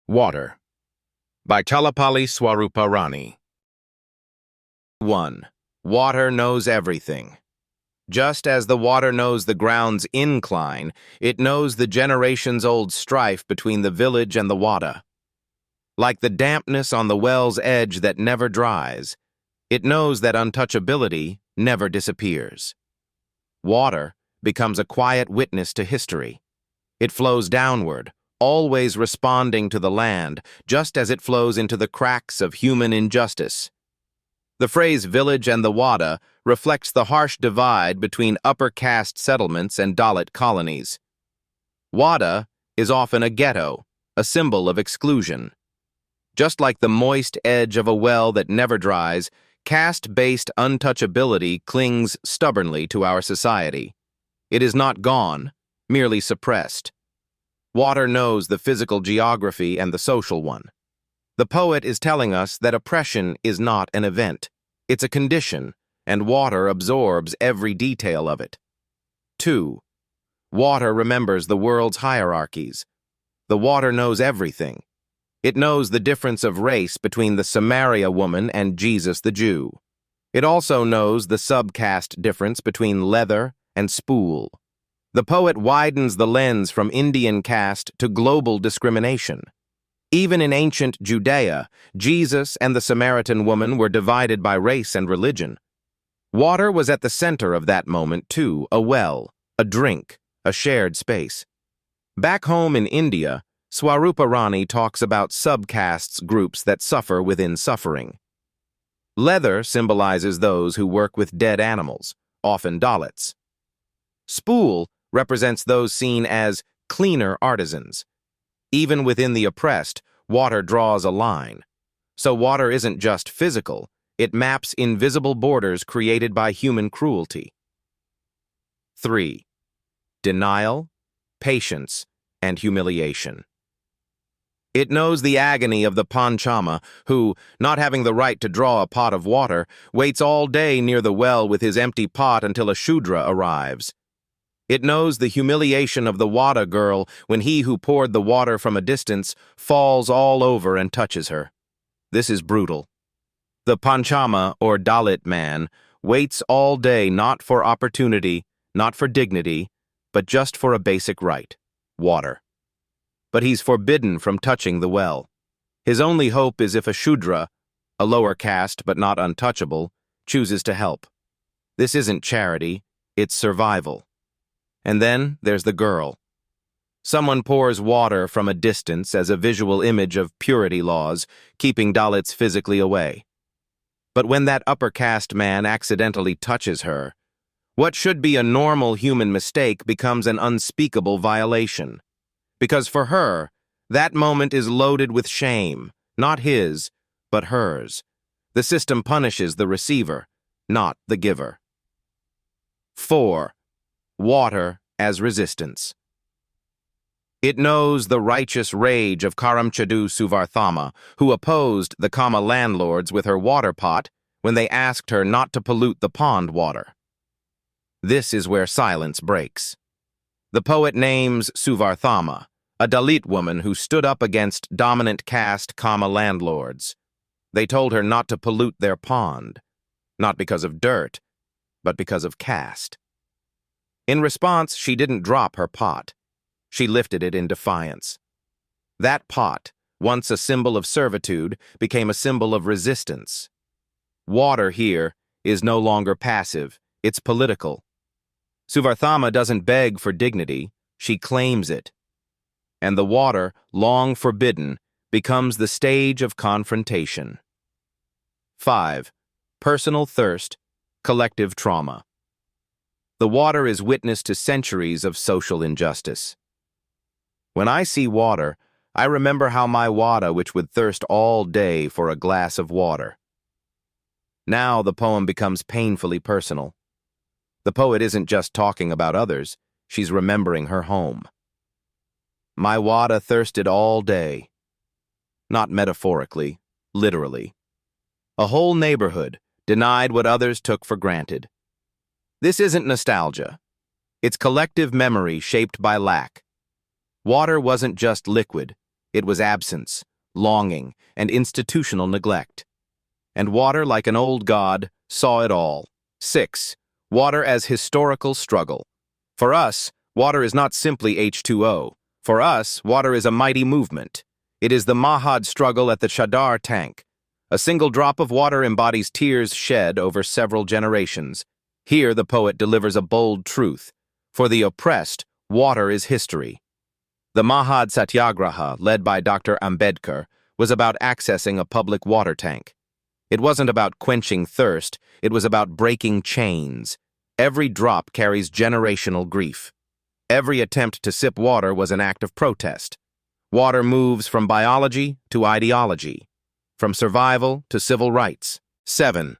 Water by Challapalli Swaroopa Rani. 1. Water knows everything. Just as the water knows the ground's incline, it knows the generations-old strife between the village and the wada. Like the dampness on the well's edge that never dries, it knows that untouchability never disappears. Water becomes a quiet witness to history. It flows downward, always responding to the land, just as it flows into the cracks of human injustice. The phrase village and the wada reflects the harsh divide between upper-caste settlements and Dalit colonies. Wada is often a ghetto, a symbol of exclusion. Just like the moist edge of a well that never dries, caste-based untouchability clings stubbornly to our society. It is not gone, merely suppressed. Water knows the physical geography and the social one. The poet is telling us that oppression is not an event. It's a condition, and water absorbs every detail of it. 2. Water remembers the world's hierarchies. The water knows everything. It knows the difference of race between the Samaria woman and Jesus the Jew. It also knows the sub-caste difference between leather and spool. The poet widens the lens from Indian caste to global discrimination. Even in ancient Judea, Jesus and the Samaritan woman were divided by race and religion. Water was at the center of that moment too, a well, a drink, a shared space. Back home in India, Swaroopa Rani talks about sub-castes, groups that suffer within suffering. Leather symbolizes those who work with dead animals, often Dalits. Spool represents those seen as cleaner artisans. Even within the oppressed, water draws a line. So water isn't just physical, it maps invisible borders created by human cruelty. 3. Denial, patience, and humiliation. It knows the agony of the panchama who, not having the right to draw a pot of water, waits all day near the well with his empty pot until a shudra arrives. It knows the humiliation of the wada girl when he who poured the water from a distance falls all over and touches her. This is brutal. The panchama, or Dalit man, waits all day not for opportunity, not for dignity, but just for a basic right, water. But he's forbidden from touching the well. His only hope is if a shudra, a lower caste but not untouchable, chooses to help. This isn't charity, it's survival. And then there's the girl. Someone pours water from a distance as a visual image of purity laws, keeping Dalits physically away. But when that upper caste man accidentally touches her, what should be a normal human mistake becomes an unspeakable violation. Because for her, that moment is loaded with shame, not his, but hers. The system punishes the receiver, not the giver. 4. Water as resistance. It knows the righteous rage of Karamchadu Suvarthamma, who opposed the Kama landlords with her water pot when they asked her not to pollute the pond water. This is where silence breaks. The poet names Suvarthamma, a Dalit woman who stood up against dominant caste Kama landlords. They told her not to pollute their pond, not because of dirt, but because of caste. In response, she didn't drop her pot. She lifted it in defiance. That pot, once a symbol of servitude, became a symbol of resistance. Water here is no longer passive, it's political. Suvarthamma doesn't beg for dignity, she claims it. And the water, long forbidden, becomes the stage of confrontation. 5. Personal thirst, collective trauma. The water is witness to centuries of social injustice. When I see water, I remember how my wada which would thirst all day for a glass of water. Now the poem becomes painfully personal. The poet isn't just talking about others, she's remembering her home. My wada thirsted all day. Not metaphorically, literally. A whole neighborhood denied what others took for granted. This isn't nostalgia. It's collective memory shaped by lack. Water wasn't just liquid, It was absence, longing, and institutional neglect. And water, like an old god, saw it all. 6. Water as historical struggle. For us, water is not simply H2O. For us, water is a mighty movement. It is the Mahad struggle at the Chadar tank. A single drop of water embodies tears shed over several generations. Here the poet delivers a bold truth. For the oppressed, water is history. The Mahad Satyagraha, led by Dr. Ambedkar, was about accessing a public water tank. It wasn't about quenching thirst, it was about breaking chains. Every drop carries generational grief. Every attempt to sip water was an act of protest. Water moves from biology to ideology, from survival to civil rights. 7.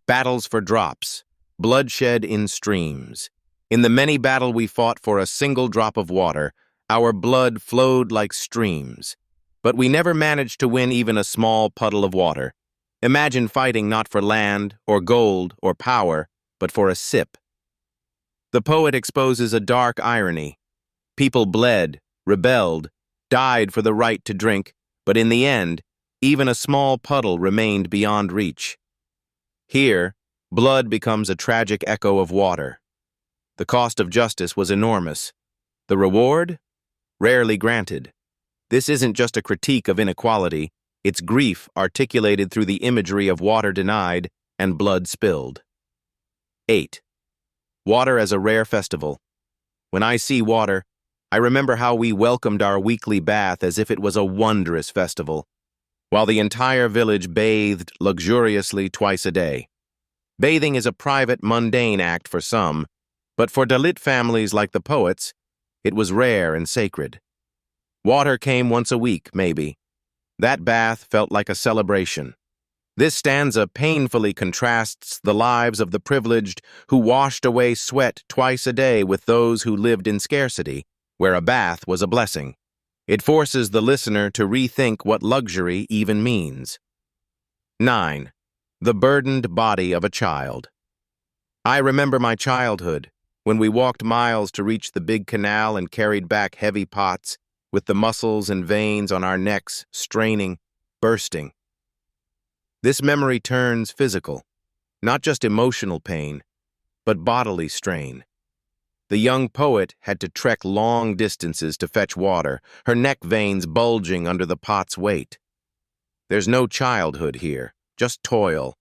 Battles for drops. Bloodshed in streams. In the many battles we fought for a single drop of water, our blood flowed like streams. But we never managed to win even a small puddle of water. Imagine fighting not for land, or gold, or power, but for a sip. The poet exposes a dark irony. People bled, rebelled, died for the right to drink, but in the end, even a small puddle remained beyond reach. Here, blood becomes a tragic echo of water. The cost of justice was enormous. The reward? Rarely granted. This isn't just a critique of inequality, it's grief articulated through the imagery of water denied and blood spilled. 8. Water as a rare festival. When I see water, I remember how we welcomed our weekly bath as if it was a wondrous festival, while the entire village bathed luxuriously twice a day. Bathing is a private, mundane act for some, but for Dalit families like the poets, it was rare and sacred. Water came once a week, maybe. That bath felt like a celebration. This stanza painfully contrasts the lives of the privileged who washed away sweat twice a day with those who lived in scarcity, where a bath was a blessing. It forces the listener to rethink what luxury even means. 9. The burdened body of a child. I remember my childhood, when we walked miles to reach the big canal and carried back heavy pots, with the muscles and veins on our necks straining, bursting. This memory turns physical, not just emotional pain, but bodily strain. The young poet had to trek long distances to fetch water, her neck veins bulging under the pot's weight. There's no childhood here, just toil.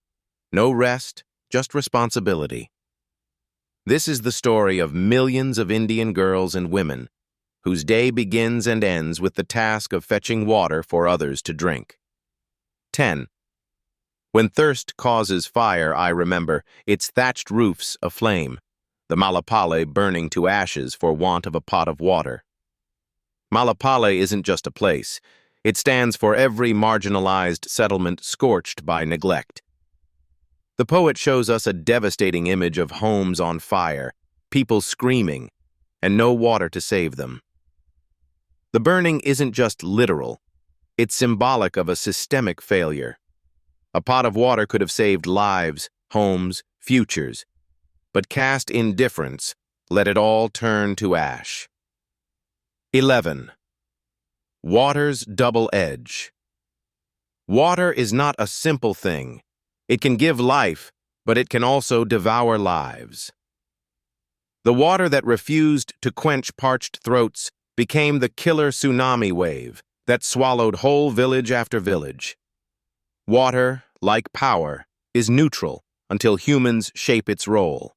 No rest, just responsibility. This is the story of millions of Indian girls and women, whose day begins and ends with the task of fetching water for others to drink. 10. When thirst causes fire, I remember, its thatched roofs aflame, the Challapalli burning to ashes for want of a pot of water. Challapalli isn't just a place. It stands for every marginalized settlement scorched by neglect. The poet shows us a devastating image of homes on fire, people screaming, and no water to save them. The burning isn't just literal, it's symbolic of a systemic failure. A pot of water could have saved lives, homes, futures, but caste indifference let it all turn to ash. 11. Water's double edge. Water is not a simple thing. It can give life, but it can also devour lives. The water that refused to quench parched throats became the killer tsunami wave that swallowed whole village after village. Water, like power, is neutral until humans shape its role.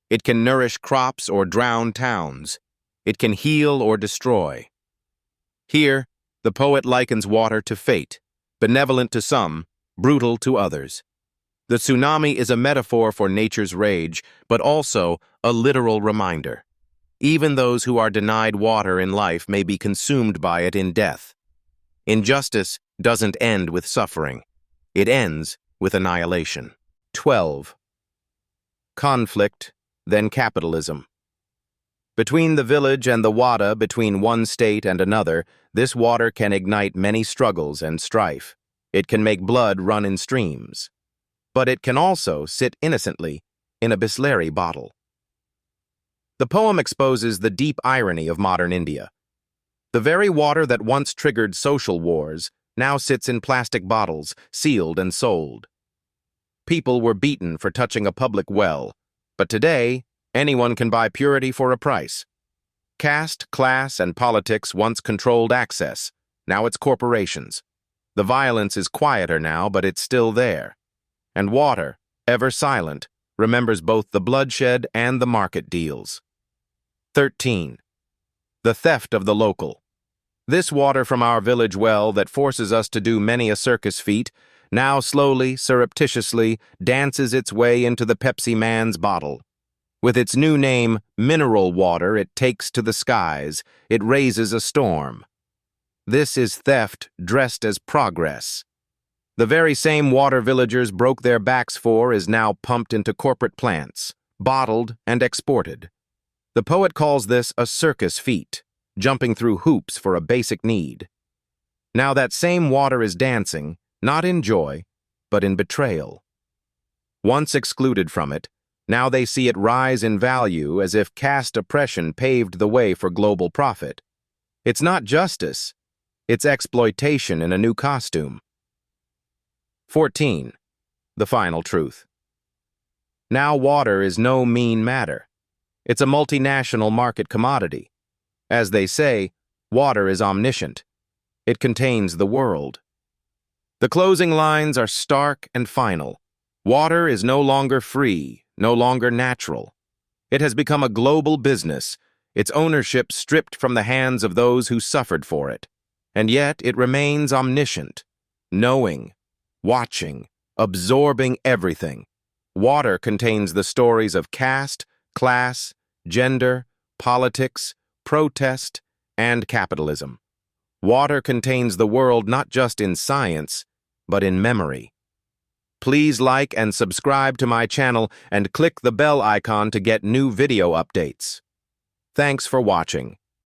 It can nourish crops or drown towns. It can heal or destroy. Here, the poet likens water to fate, benevolent to some, brutal to others. The tsunami is a metaphor for nature's rage, but also a literal reminder. Even those who are denied water in life may be consumed by it in death. Injustice doesn't end with suffering. It ends with annihilation. 12. Conflict, then capitalism. Between the village and the Wada, between one state and another, this water can ignite many struggles and strife. It can make blood run in streams. But it can also sit innocently in a Bisleri bottle. The poem exposes the deep irony of modern India. The very water that once triggered social wars now sits in plastic bottles, sealed and sold. People were beaten for touching a public well, but today, anyone can buy purity for a price. Caste, class, and politics once controlled access. Now it's corporations. The violence is quieter now, but it's still there. And water, ever silent, remembers both the bloodshed and the market deals. 13. The theft of the local. This water from our village well that forces us to do many a circus feat now slowly, surreptitiously, dances its way into the Pepsi Man's bottle. With its new name, mineral water, it takes to the skies. It raises a storm. This is theft dressed as progress. The very same water villagers broke their backs for is now pumped into corporate plants, bottled and exported. The poet calls this a circus feat, jumping through hoops for a basic need. Now that same water is dancing, not in joy, but in betrayal. Once excluded from it, now they see it rise in value as if caste oppression paved the way for global profit. It's not justice, it's exploitation in a new costume. 14. The final truth. Now water is no mean matter. It's a multinational market commodity. As they say, water is omniscient. It contains the world. The closing lines are stark and final. Water is no longer free, no longer natural. It has become a global business, its ownership stripped from the hands of those who suffered for it. And yet it remains omniscient, knowing, watching, absorbing everything. Water contains the stories of caste, class, gender, politics, protest, and capitalism. Water contains the world not just in science, but in memory. Please like and subscribe to my channel and click the bell icon to get new video updates. Thanks for watching.